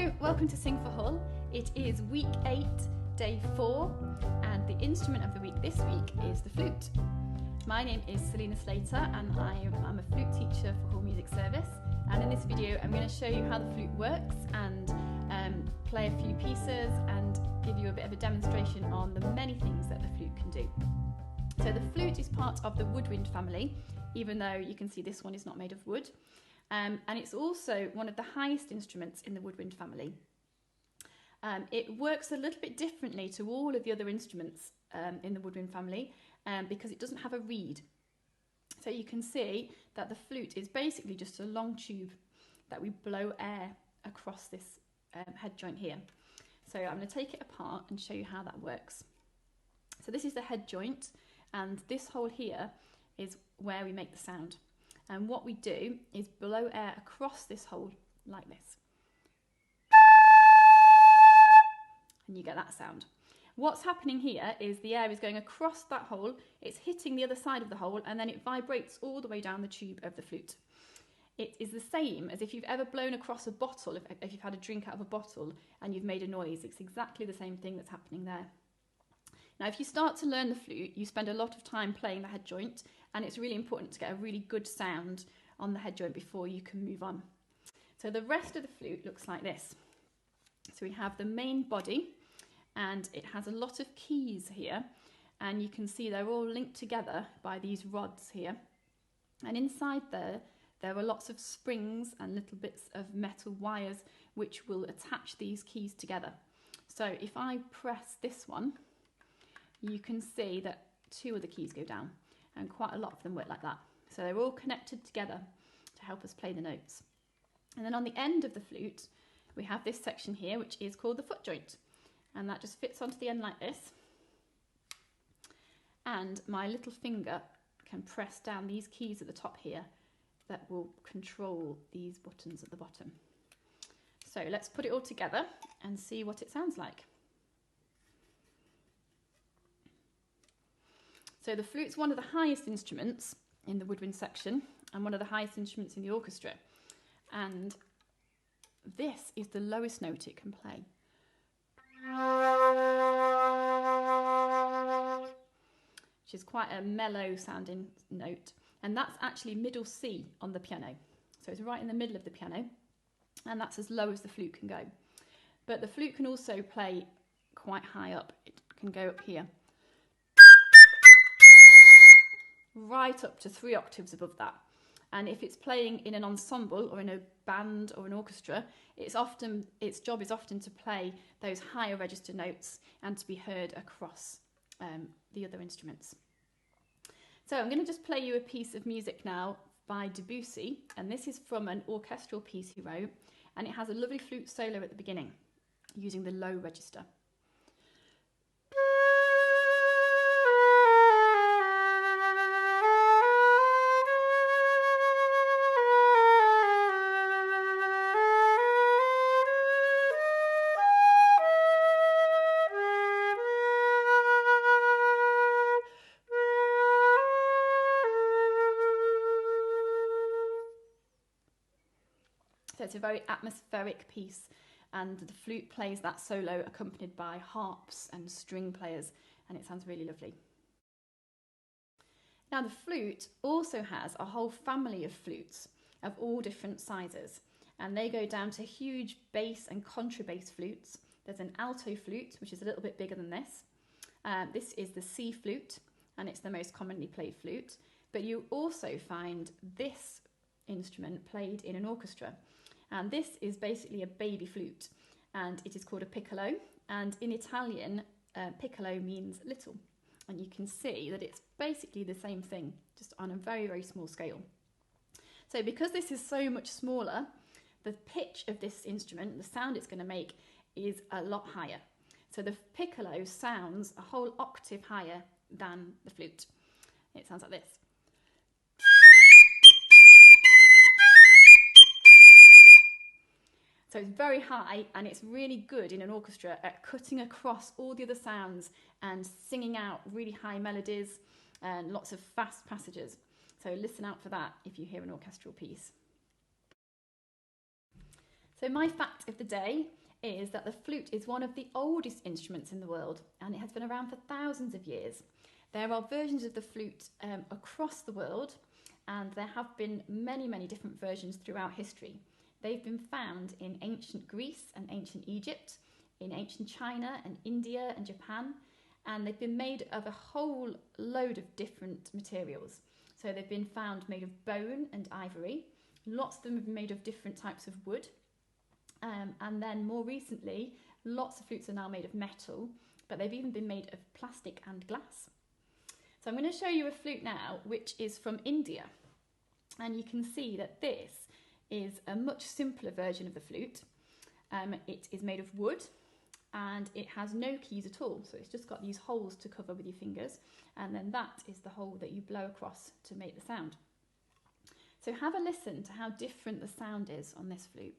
Hello, welcome to Sing for Hull. It is week 8, day 4, and the instrument of the week this week is the flute. My name is Selina Slater and I'm a flute teacher for Hull Music Service, and in this video I'm going to show you how the flute works and play a few pieces and give you a bit of a demonstration on the many things that the flute can do. So the flute is part of the woodwind family, even though you can see this one is not made of wood. And it's also one of the highest instruments in the woodwind family. It works a little bit differently to all of the other instruments in the woodwind family because it doesn't have a reed. So you can see that the flute is basically just a long tube that we blow air across this head joint here. So I'm going to take it apart and show you how that works. So this is the head joint, and this hole here is where we make the sound. And what we do is blow air across this hole like this. And you get that sound. What's happening here is the air is going across that hole, it's hitting the other side of the hole, and then it vibrates all the way down the tube of the flute. It is the same as if you've ever blown across a bottle, if you've had a drink out of a bottle and you've made a noise. It's exactly the same thing that's happening there. Now, if you start to learn the flute, you spend a lot of time playing the head joint, and it's really important to get a really good sound on the head joint before you can move on. So the rest of the flute looks like this. So we have the main body, and it has a lot of keys here, and you can see they're all linked together by these rods here. And inside there are lots of springs and little bits of metal wires which will attach these keys together. So if I press this one, you can see that 2 of the keys go down, and quite a lot of them work like that. So they're all connected together to help us play the notes. And then on the end of the flute, we have this section here, which is called the foot joint. And that just fits onto the end like this. And my little finger can press down these keys at the top here that will control these buttons at the bottom. So let's put it all together and see what it sounds like. So the flute's one of the highest instruments in the woodwind section and one of the highest instruments in the orchestra. And this is the lowest note it can play. Which is quite a mellow sounding note. And that's actually middle C on the piano. So it's right in the middle of the piano, and that's as low as the flute can go. But the flute can also play quite high up. It can go up here, right up to 3 octaves above that. And if it's playing in an ensemble or in a band or an orchestra, its job is often to play those higher register notes and to be heard across the other instruments. So I'm going to just play you a piece of music now by Debussy, and this is from an orchestral piece he wrote, and it has a lovely flute solo at the beginning using the low register. So it's a very atmospheric piece, and the flute plays that solo accompanied by harps and string players, and it sounds really lovely. Now the flute also has a whole family of flutes of all different sizes, and they go down to huge bass and contrabass flutes. There's an alto flute, which is a little bit bigger than this. This is the C flute, and it's the most commonly played flute, but you also find this instrument played in an orchestra. And this is basically a baby flute, and it is called a piccolo. And in Italian, piccolo means little. And you can see that it's basically the same thing, just on a very, very small scale. So because this is so much smaller, the pitch of this instrument, the sound it's going to make, is a lot higher. So the piccolo sounds a whole octave higher than the flute. It sounds like this. So it's very high, and it's really good in an orchestra at cutting across all the other sounds and singing out really high melodies and lots of fast passages. So listen out for that if you hear an orchestral piece. So my fact of the day is that the flute is one of the oldest instruments in the world, and it has been around for thousands of years. There are versions of the flute across the world, and there have been many, many different versions throughout history. They've been found in ancient Greece and ancient Egypt, in ancient China and India and Japan, and they've been made of a whole load of different materials. So they've been found made of bone and ivory. Lots of them have been made of different types of wood. And then more recently, lots of flutes are now made of metal, but they've even been made of plastic and glass. So I'm going to show you a flute now, which is from India. And you can see that this is a much simpler version of the flute. It is made of wood, and it has no keys at all. So it's just got these holes to cover with your fingers. And then that is the hole that you blow across to make the sound. So have a listen to how different the sound is on this flute.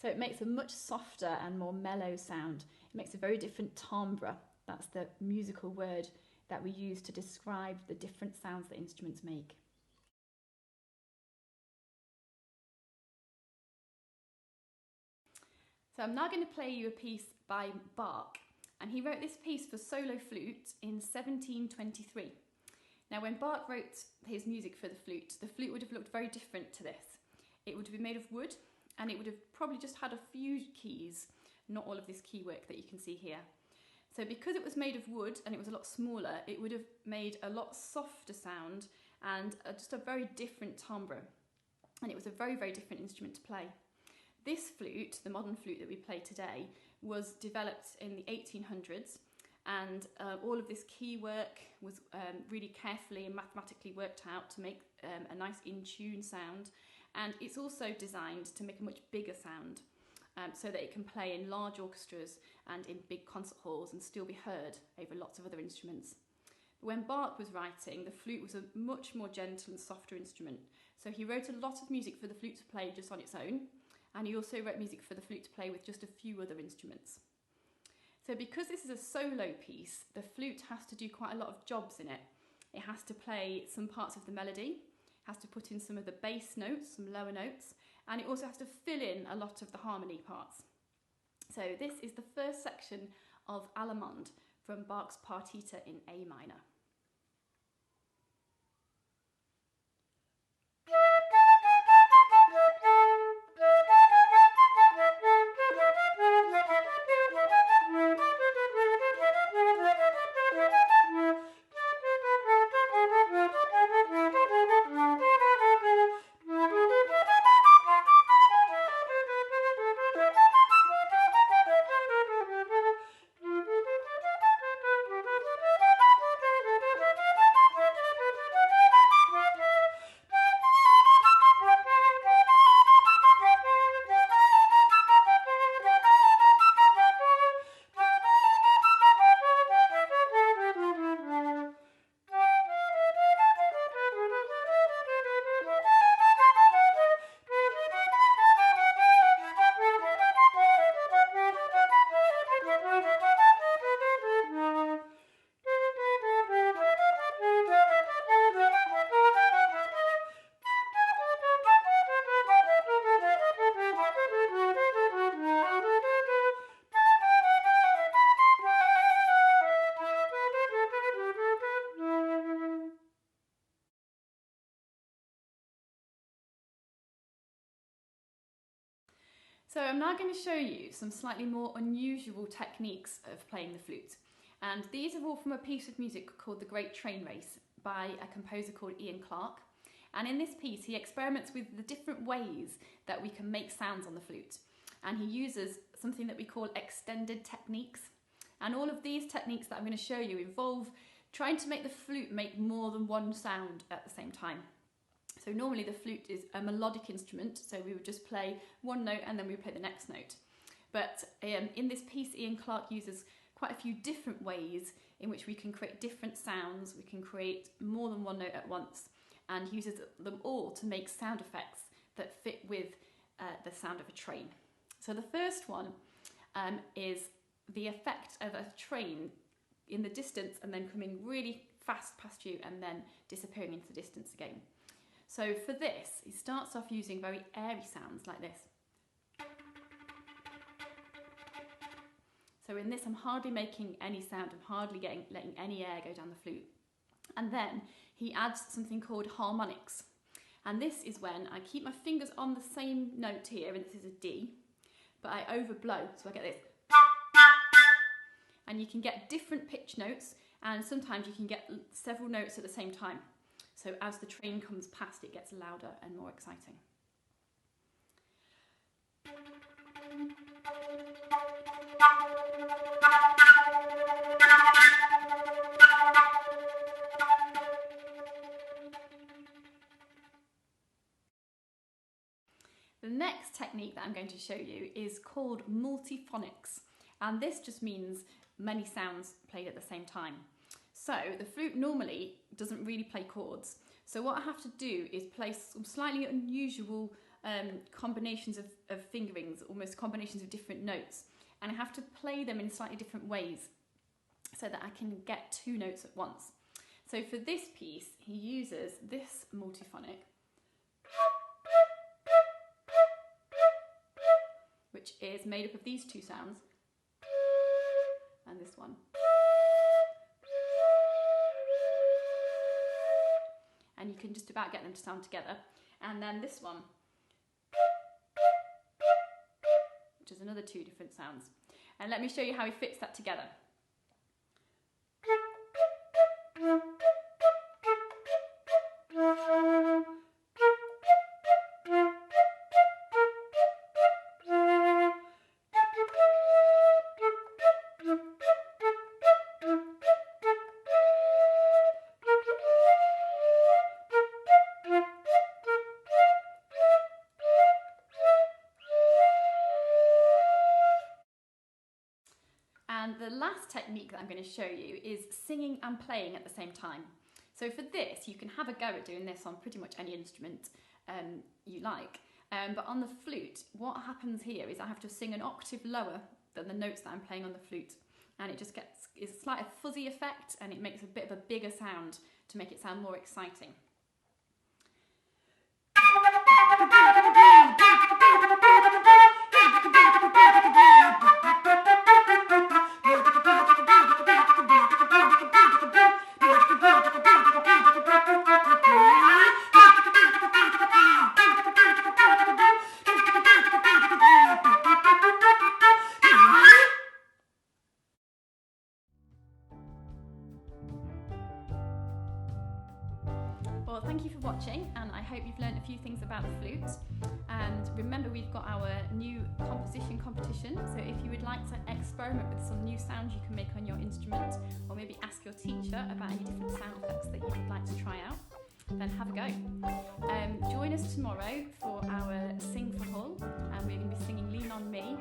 So it makes a much softer and more mellow sound. It makes a very different timbre. That's the musical word that we use to describe the different sounds that instruments make. So I'm now going to play you a piece by Bach, and he wrote this piece for solo flute in 1723. Now when Bach wrote his music for the flute would have looked very different to this. It would have been made of wood, and it would have probably just had a few keys, not all of this key work that you can see here. So because it was made of wood and it was a lot smaller, it would have made a lot softer sound and just a very different timbre. And it was a very, very different instrument to play. This flute, the modern flute that we play today, was developed in the 1800s, and all of this key work was really carefully and mathematically worked out to make a nice in-tune sound. And it's also designed to make a much bigger sound, so that it can play in large orchestras and in big concert halls and still be heard over lots of other instruments. But when Bach was writing, the flute was a much more gentle and softer instrument. So he wrote a lot of music for the flute to play just on its own, and he also wrote music for the flute to play with just a few other instruments. So because this is a solo piece, the flute has to do quite a lot of jobs in it. It has to play some parts of the melody, has to put in some of the bass notes, some lower notes, and it also has to fill in a lot of the harmony parts. So this is the first section of Allemande from Bach's Partita in A minor. So I'm now going to show you some slightly more unusual techniques of playing the flute. And these are all from a piece of music called The Great Train Race by a composer called Ian Clarke. And in this piece, he experiments with the different ways that we can make sounds on the flute. And he uses something that we call extended techniques. And all of these techniques that I'm going to show you involve trying to make the flute make more than one sound at the same time. So normally the flute is a melodic instrument, so we would just play one note and then we would play the next note. But in this piece, Ian Clarke uses quite a few different ways in which we can create different sounds, we can create more than one note at once, and uses them all to make sound effects that fit with the sound of a train. So the first one is the effect of a train in the distance and then coming really fast past you and then disappearing into the distance again. So for this, he starts off using very airy sounds like this. So in this, I'm hardly making any sound, I'm hardly letting any air go down the flute. And then he adds something called harmonics. And this is when I keep my fingers on the same note here, and this is a D, but I overblow, so I get this. And you can get different pitch notes, and sometimes you can get several notes at the same time. So as the train comes past, it gets louder and more exciting. The next technique that I'm going to show you is called multiphonics, and this just means many sounds played at the same time. So the flute normally doesn't really play chords, so what I have to do is play some slightly unusual combinations of fingerings, almost combinations of different notes, and I have to play them in slightly different ways so that I can get two notes at once. So for this piece, he uses this multiphonic, which is made up of these two sounds, and this one. And you can just about get them to sound together. And then this one, which is another two different sounds. And let me show you how he fits that together. And the last technique that I'm going to show you is singing and playing at the same time. So for this, you can have a go at doing this on pretty much any instrument you like. But on the flute, what happens here is I have to sing an octave lower than the notes that I'm playing on the flute. And it just gets, it's a slight fuzzy effect, and it makes a bit of a bigger sound to make it sound more exciting. Well, thank you for watching, and I hope you've learned a few things about the flute. And remember, we've got our new composition competition, so if you would like to experiment with some new sounds you can make on your instrument, or maybe ask your teacher about any different sound effects that you would like to try out, then have a go. Join us tomorrow for our Sing for Hull, and we're going to be singing Lean on Me